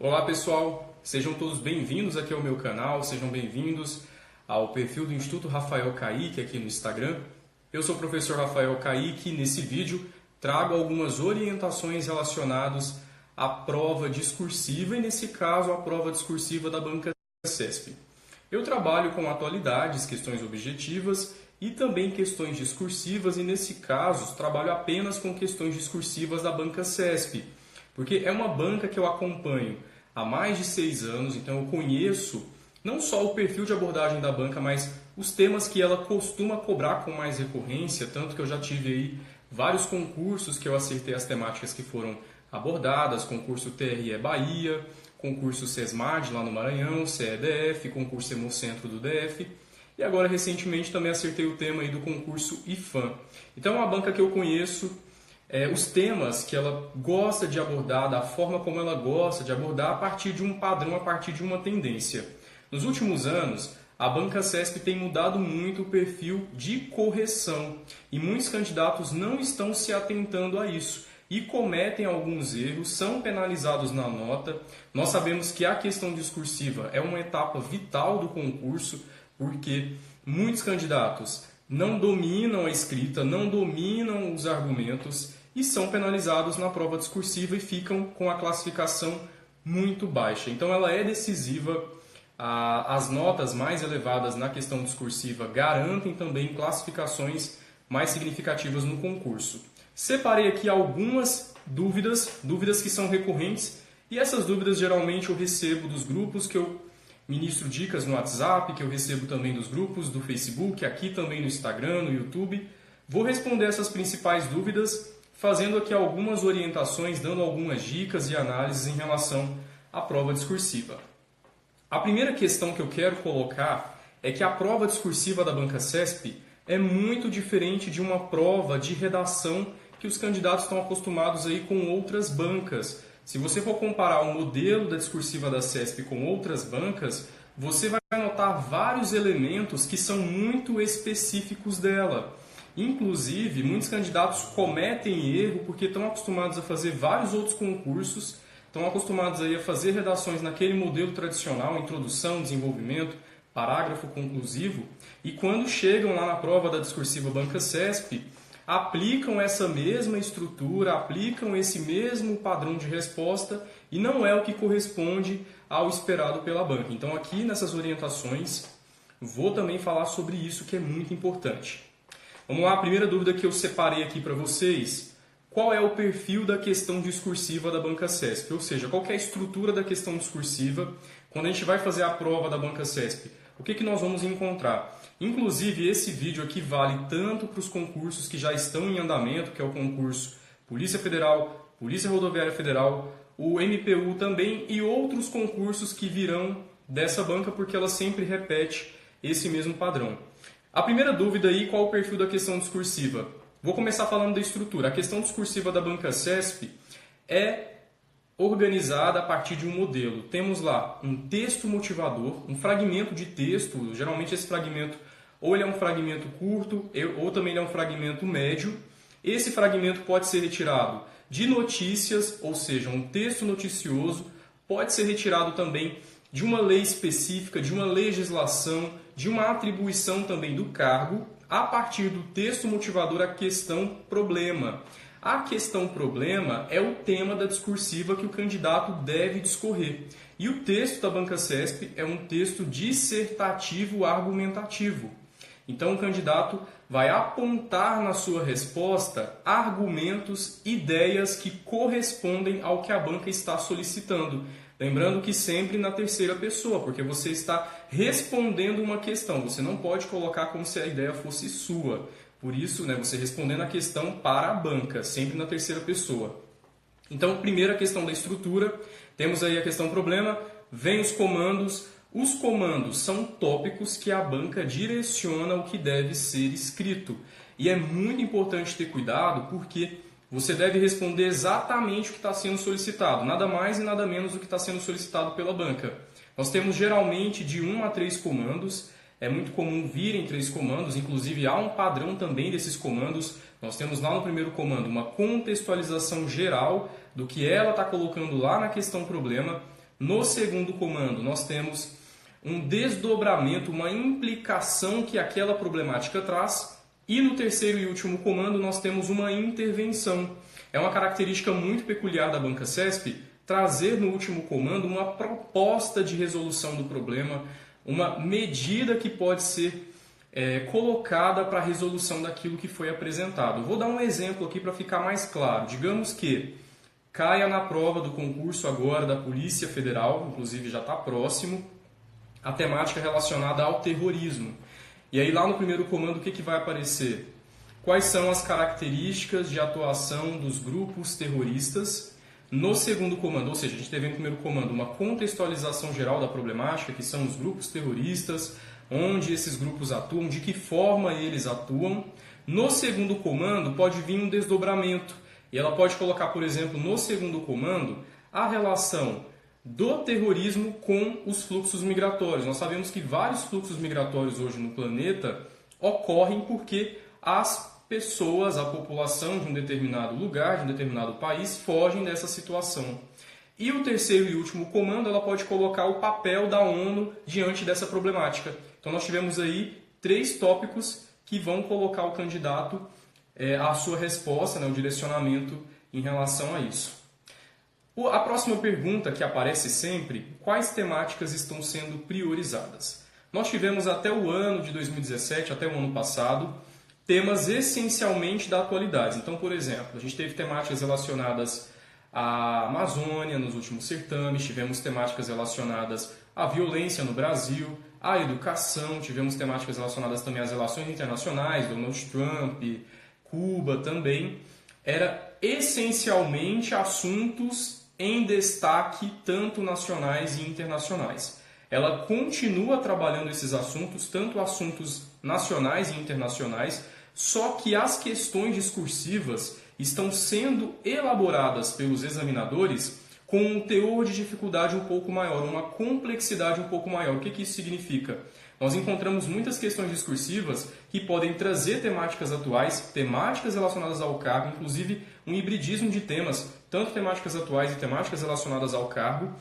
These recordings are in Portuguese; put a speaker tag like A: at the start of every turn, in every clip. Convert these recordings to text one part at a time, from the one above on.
A: Olá pessoal, sejam todos bem-vindos aqui ao meu canal, sejam bem-vindos ao perfil do Instituto Rafael Kaique aqui no Instagram. Eu sou o professor Rafael Kaique e nesse vídeo trago algumas orientações relacionadas à prova discursiva e nesse caso a prova discursiva da banca CESP. Eu trabalho com atualidades, questões objetivas e também questões discursivas e nesse caso trabalho apenas com questões discursivas da banca CESP, porque é uma banca que eu acompanho há mais de 6 anos, então eu conheço não só o perfil de abordagem da banca, mas os temas que ela costuma cobrar com mais recorrência, tanto que eu já tive aí vários concursos que eu acertei as temáticas que foram abordadas, concurso TRE Bahia, concurso SESMAD lá no Maranhão, CEDF, concurso Hemocentro do DF, e agora recentemente também acertei o tema aí do concurso IFAM. Então é uma banca que eu conheço, os temas que ela gosta de abordar, da forma como ela gosta de abordar a partir de um padrão, a partir de uma tendência. Nos últimos anos, a banca CESP tem mudado muito o perfil de correção e muitos candidatos não estão se atentando a isso e cometem alguns erros, são penalizados na nota. Nós sabemos que a questão discursiva é uma etapa vital do concurso, porque muitos candidatos não dominam a escrita, não dominam os argumentos e são penalizados na prova discursiva e ficam com a classificação muito baixa. Então ela é decisiva, as notas mais elevadas na questão discursiva garantem também classificações mais significativas no concurso. Separei aqui algumas dúvidas que são recorrentes e essas dúvidas geralmente eu recebo dos grupos que eu ministro dicas no WhatsApp, que eu recebo também dos grupos do Facebook, aqui também no Instagram, no YouTube. Vou responder essas principais dúvidas, fazendo aqui algumas orientações, dando algumas dicas e análises em relação à prova discursiva. A primeira questão que eu quero colocar é que a prova discursiva da banca CESP é muito diferente de uma prova de redação que os candidatos estão acostumados aí com outras bancas. Se você for comparar o modelo da discursiva da CESP com outras bancas, você vai notar vários elementos que são muito específicos dela. Inclusive, muitos candidatos cometem erro porque estão acostumados a fazer vários outros concursos, estão acostumados aí a fazer redações naquele modelo tradicional, introdução, desenvolvimento, parágrafo conclusivo, e quando chegam lá na prova da discursiva banca CESP, aplicam essa mesma estrutura, aplicam esse mesmo padrão de resposta e não é o que corresponde ao esperado pela banca. Então aqui nessas orientações vou também falar sobre isso que é muito importante. Vamos lá, a primeira dúvida que eu separei aqui para vocês: qual é o perfil da questão discursiva da banca CESP? Ou seja, qual que é a estrutura da questão discursiva quando a gente vai fazer a prova da banca CESP? O que nós vamos encontrar? Inclusive, esse vídeo aqui vale tanto para os concursos que já estão em andamento, que é o concurso Polícia Federal, Polícia Rodoviária Federal, o MPU também e outros concursos que virão dessa banca, porque ela sempre repete esse mesmo padrão. A primeira dúvida aí, qual o perfil da questão discursiva? Vou começar falando da estrutura. A questão discursiva da banca CESP é organizada a partir de um modelo. Temos lá um texto motivador, um fragmento de texto, geralmente esse fragmento ou ele é um fragmento curto ou também ele é um fragmento médio. Esse fragmento pode ser retirado de notícias, ou seja, um texto noticioso, pode ser retirado também de uma lei específica, de uma legislação, de uma atribuição também do cargo, a partir do texto motivador a questão problema. A questão problema é o tema da discursiva que o candidato deve discorrer. E o texto da banca CESP é um texto dissertativo argumentativo. Então o candidato vai apontar na sua resposta argumentos, ideias que correspondem ao que a banca está solicitando. Lembrando que sempre na terceira pessoa, porque você está respondendo uma questão. Você não pode colocar como se a ideia fosse sua. Por isso, você respondendo a questão para a banca, sempre na terceira pessoa. Então, primeira questão da estrutura, temos aí a questão problema, vem os comandos. Os comandos são tópicos que a banca direciona o que deve ser escrito. E é muito importante ter cuidado porque você deve responder exatamente o que está sendo solicitado, nada mais e nada menos do que está sendo solicitado pela banca. Nós temos geralmente de 1 a 3 comandos. É muito comum virem 3 comandos, inclusive há um padrão também desses comandos. Nós temos lá no primeiro comando uma contextualização geral do que ela está colocando lá na questão problema. No segundo comando, nós temos um desdobramento, uma implicação que aquela problemática traz. E no terceiro e último comando, nós temos uma intervenção. É uma característica muito peculiar da banca CESP trazer no último comando uma proposta de resolução do problema, uma medida que pode ser colocada para a resolução daquilo que foi apresentado. Vou dar um exemplo aqui para ficar mais claro. Digamos que caia na prova do concurso agora da Polícia Federal, inclusive já está próximo, a temática relacionada ao terrorismo. E aí lá no primeiro comando o que vai aparecer? Quais são as características de atuação dos grupos terroristas? No segundo comando, ou seja, a gente teve no primeiro comando uma contextualização geral da problemática, que são os grupos terroristas, onde esses grupos atuam, de que forma eles atuam. No segundo comando pode vir um desdobramento, e ela pode colocar, por exemplo, no segundo comando, a relação do terrorismo com os fluxos migratórios. Nós sabemos que vários fluxos migratórios hoje no planeta ocorrem porque as pessoas, a população de um determinado lugar, de um determinado país, fogem dessa situação. E o terceiro e último comando, ela pode colocar o papel da ONU diante dessa problemática. Então nós tivemos aí 3 tópicos que vão colocar o candidato a sua resposta, o direcionamento em relação a isso. A próxima pergunta que aparece sempre, quais temáticas estão sendo priorizadas? Nós tivemos até o ano de 2017, até o ano passado, temas essencialmente da atualidade. Então, por exemplo, a gente teve temáticas relacionadas à Amazônia nos últimos certames, tivemos temáticas relacionadas à violência no Brasil, à educação, tivemos temáticas relacionadas também às relações internacionais, Donald Trump, Cuba também. Era essencialmente assuntos em destaque, tanto nacionais e internacionais. Ela continua trabalhando esses assuntos, tanto assuntos nacionais e internacionais, só que as questões discursivas estão sendo elaboradas pelos examinadores com um teor de dificuldade um pouco maior, uma complexidade um pouco maior. O que isso significa? Nós encontramos muitas questões discursivas que podem trazer temáticas atuais, temáticas relacionadas ao cargo, inclusive um hibridismo de temas, tanto temáticas atuais e temáticas relacionadas ao cargo.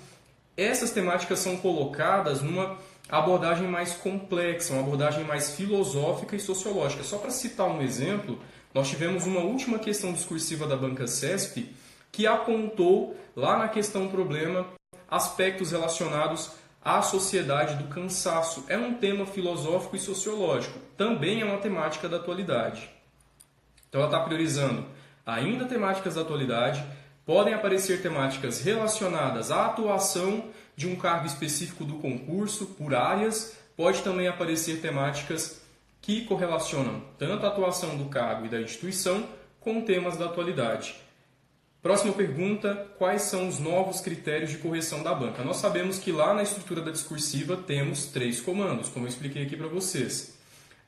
A: Essas temáticas são colocadas numa abordagem mais complexa, uma abordagem mais filosófica e sociológica. Só para citar um exemplo, nós tivemos uma última questão discursiva da banca CESP que apontou lá na questão problema aspectos relacionados à sociedade do cansaço. É um tema filosófico e sociológico, também é uma temática da atualidade. Então ela está priorizando ainda temáticas da atualidade, podem aparecer temáticas relacionadas à atuação de um cargo específico do concurso, por áreas, pode também aparecer temáticas que correlacionam tanto a atuação do cargo e da instituição com temas da atualidade. Próxima pergunta, quais são os novos critérios de correção da banca? Nós sabemos que lá na estrutura da discursiva temos 3 comandos, como eu expliquei aqui para vocês.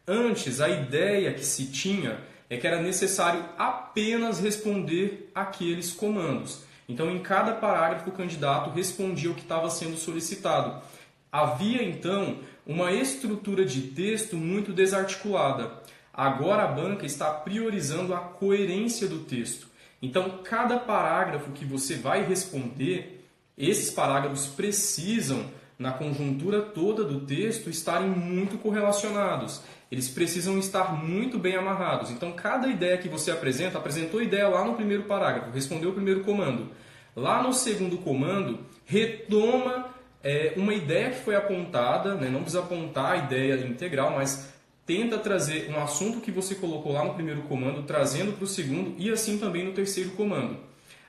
A: Antes, a ideia que se tinha é que era necessário apenas responder aqueles comandos. Então, em cada parágrafo, o candidato respondia o que estava sendo solicitado. Havia, então, uma estrutura de texto muito desarticulada. Agora, a banca está priorizando a coerência do texto. Então, cada parágrafo que você vai responder, esses parágrafos precisam, na conjuntura toda do texto, estarem muito correlacionados. Eles precisam estar muito bem amarrados. Então, cada ideia que você apresentou ideia lá no primeiro parágrafo, respondeu o primeiro comando. Lá no segundo comando, retoma uma ideia que foi apontada, não precisa apontar a ideia integral, mas tenta trazer um assunto que você colocou lá no primeiro comando, trazendo para o segundo e assim também no terceiro comando.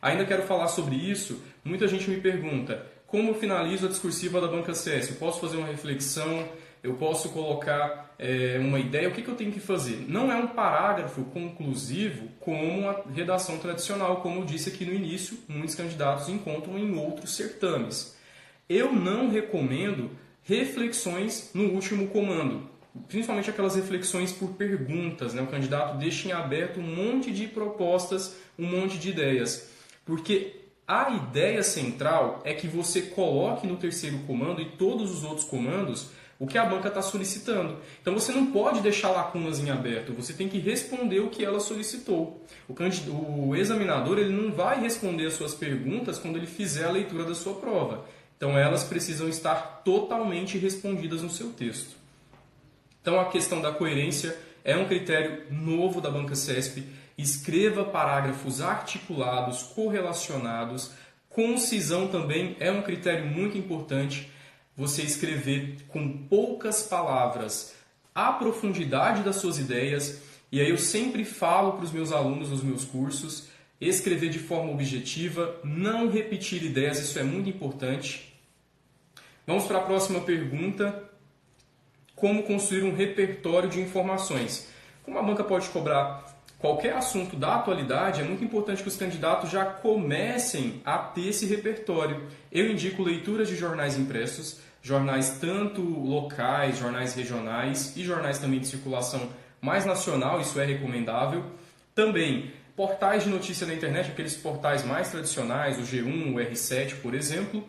A: Ainda quero falar sobre isso. Muita gente me pergunta, como eu finalizo a discursiva da banca CESP? Eu posso fazer uma reflexão? Eu posso colocar uma ideia? O que eu tenho que fazer? Não é um parágrafo conclusivo como uma redação tradicional, como eu disse aqui no início, muitos candidatos encontram em outros certames. Eu não recomendo reflexões no último comando, principalmente aquelas reflexões por perguntas, O candidato deixa em aberto um monte de propostas, um monte de ideias, porque a ideia central é que você coloque no terceiro comando e todos os outros comandos o que a banca está solicitando. Então você não pode deixar lacunas em aberto, você tem que responder o que ela solicitou. O examinador ele não vai responder as suas perguntas quando ele fizer a leitura da sua prova. Então elas precisam estar totalmente respondidas no seu texto. Então a questão da coerência é um critério novo da Banca CESP. Escreva parágrafos articulados, correlacionados. Concisão também é um critério muito importante. Você escrever com poucas palavras a profundidade das suas ideias. E aí eu sempre falo para os meus alunos nos meus cursos, escrever de forma objetiva, não repetir ideias, isso é muito importante. Vamos para a próxima pergunta. Como construir um repertório de informações? Como a banca pode cobrar qualquer assunto da atualidade, é muito importante que os candidatos já comecem a ter esse repertório. Eu indico leituras de jornais impressos, jornais tanto locais, jornais regionais e jornais também de circulação mais nacional, isso é recomendável. Também portais de notícia na internet, aqueles portais mais tradicionais, o G1, o R7, por exemplo.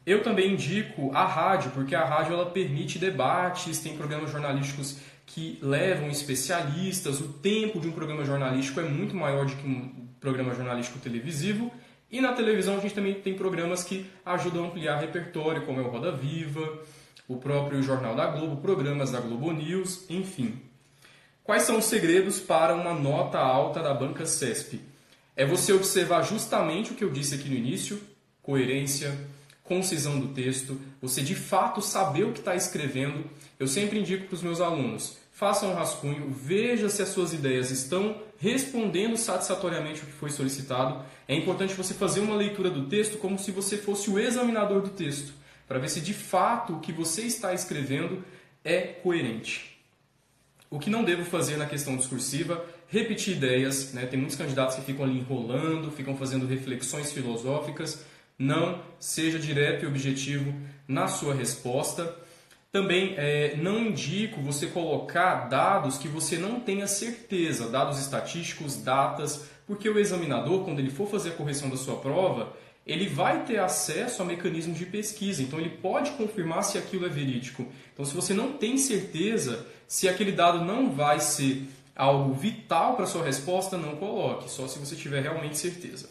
A: Eu também indico a rádio, porque a rádio ela permite debates, tem programas jornalísticos que levam especialistas, o tempo de um programa jornalístico é muito maior do que um programa jornalístico televisivo. E na televisão a gente também tem programas que ajudam a ampliar repertório, como é o Roda Viva, o próprio Jornal da Globo, programas da Globo News, enfim. Quais são os segredos para uma nota alta da Banca CESP? É você observar justamente o que eu disse aqui no início, coerência, concisão do texto, você de fato saber o que está escrevendo. Eu sempre indico para os meus alunos, façam um rascunho, veja se as suas ideias estão respondendo satisfatoriamente o que foi solicitado. É importante você fazer uma leitura do texto como se você fosse o examinador do texto, para ver se de fato o que você está escrevendo é coerente. O que não devo fazer na questão discursiva, repetir ideias, né? Tem muitos candidatos que ficam ali enrolando, ficam fazendo reflexões filosóficas. Não, seja direto e objetivo na sua resposta. Também não indico você colocar dados que você não tenha certeza, dados estatísticos, datas, porque o examinador, quando ele for fazer a correção da sua prova, ele vai ter acesso a mecanismos de pesquisa, então ele pode confirmar se aquilo é verídico. Então, se você não tem certeza, se aquele dado não vai ser algo vital para a sua resposta, não coloque, só se você tiver realmente certeza.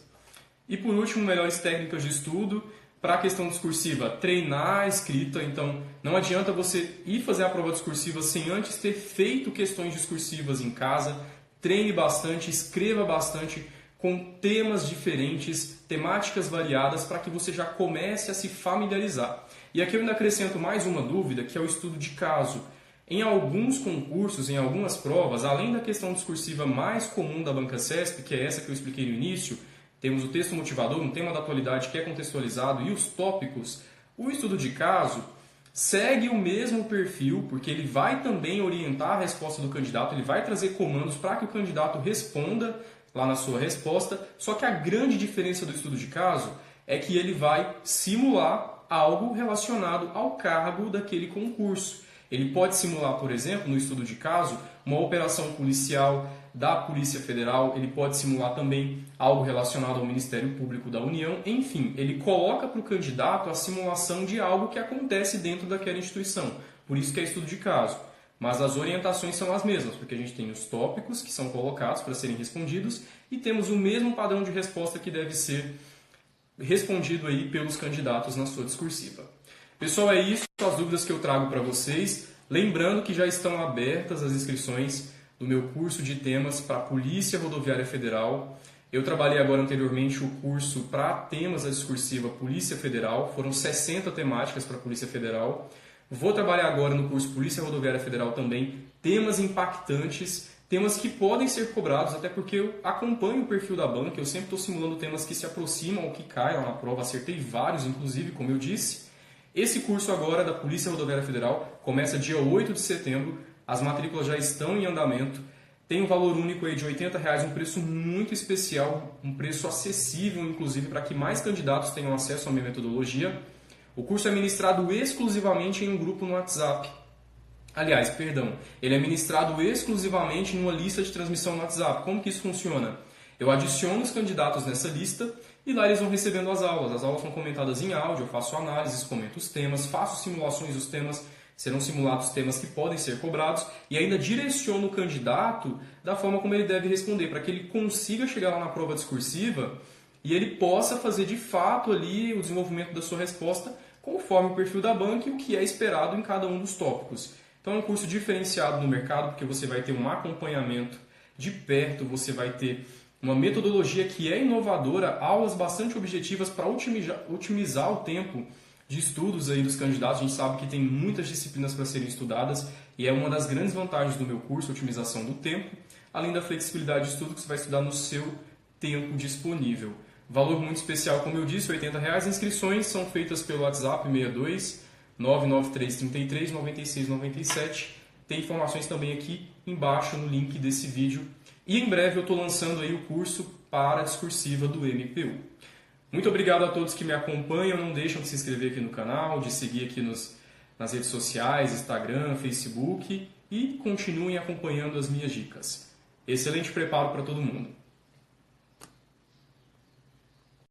A: E por último, melhores técnicas de estudo. Para a questão discursiva, treinar a escrita. Então, não adianta você ir fazer a prova discursiva sem antes ter feito questões discursivas em casa. Treine bastante, escreva bastante com temas diferentes, temáticas variadas, para que você já comece a se familiarizar. E aqui eu ainda acrescento mais uma dúvida, que é o estudo de caso. Em alguns concursos, em algumas provas, além da questão discursiva mais comum da Banca CESP, que é essa que eu expliquei no início, temos o texto motivador, um tema da atualidade que é contextualizado, e os tópicos. O estudo de caso segue o mesmo perfil, porque ele vai também orientar a resposta do candidato, ele vai trazer comandos para que o candidato responda lá na sua resposta, só que a grande diferença do estudo de caso é que ele vai simular algo relacionado ao cargo daquele concurso. Ele pode simular, por exemplo, no estudo de caso, uma operação policial da Polícia Federal, ele pode simular também algo relacionado ao Ministério Público da União, enfim, ele coloca para o candidato a simulação de algo que acontece dentro daquela instituição, por isso que é estudo de caso. Mas as orientações são as mesmas, porque a gente tem os tópicos que são colocados para serem respondidos e temos o mesmo padrão de resposta que deve ser respondido aí pelos candidatos na sua discursiva. Pessoal, é isso, as dúvidas que eu trago para vocês. Lembrando que já estão abertas as inscrições do meu curso de temas para a Polícia Rodoviária Federal. Eu trabalhei agora anteriormente o curso para temas da discursiva Polícia Federal, foram 60 temáticas para a Polícia Federal. Vou trabalhar agora no curso Polícia Rodoviária Federal também, temas impactantes, temas que podem ser cobrados, até porque eu acompanho o perfil da banca, eu sempre estou simulando temas que se aproximam ao que cai lá na prova, acertei vários, inclusive, como eu disse. Esse curso agora da Polícia Rodoviária Federal começa dia 8 de setembro, as matrículas já estão em andamento, tem um valor único aí de R$ 80, um preço muito especial, um preço acessível, inclusive, para que mais candidatos tenham acesso à minha metodologia. O curso é ministrado exclusivamente em um grupo no WhatsApp. Aliás, perdão, ele é ministrado exclusivamente numa lista de transmissão no WhatsApp. Como que isso funciona? Eu adiciono os candidatos nessa lista e lá eles vão recebendo as aulas. As aulas são comentadas em áudio, eu faço análises, comento os temas, faço simulações dos temas, serão simulados temas que podem ser cobrados e ainda direciono o candidato da forma como ele deve responder, para que ele consiga chegar lá na prova discursiva e ele possa fazer de fato ali o desenvolvimento da sua resposta conforme o perfil da banca e o que é esperado em cada um dos tópicos. Então é um curso diferenciado no mercado, porque você vai ter um acompanhamento de perto, você vai ter uma metodologia que é inovadora, aulas bastante objetivas para otimizar o tempo de estudos aí dos candidatos. A gente sabe que tem muitas disciplinas para serem estudadas e é uma das grandes vantagens do meu curso, a otimização do tempo, além da flexibilidade de estudo que você vai estudar no seu tempo disponível. Valor muito especial, como eu disse, R$ 80. As inscrições são feitas pelo WhatsApp 62 993 33 96 97. Tem informações também aqui embaixo no link desse vídeo. E em breve eu estou lançando aí o curso para a discursiva do MPU. Muito obrigado a todos que me acompanham. Não deixam de se inscrever aqui no canal, de seguir aqui nas redes sociais, Instagram, Facebook e continuem acompanhando as minhas dicas. Excelente preparo para todo mundo.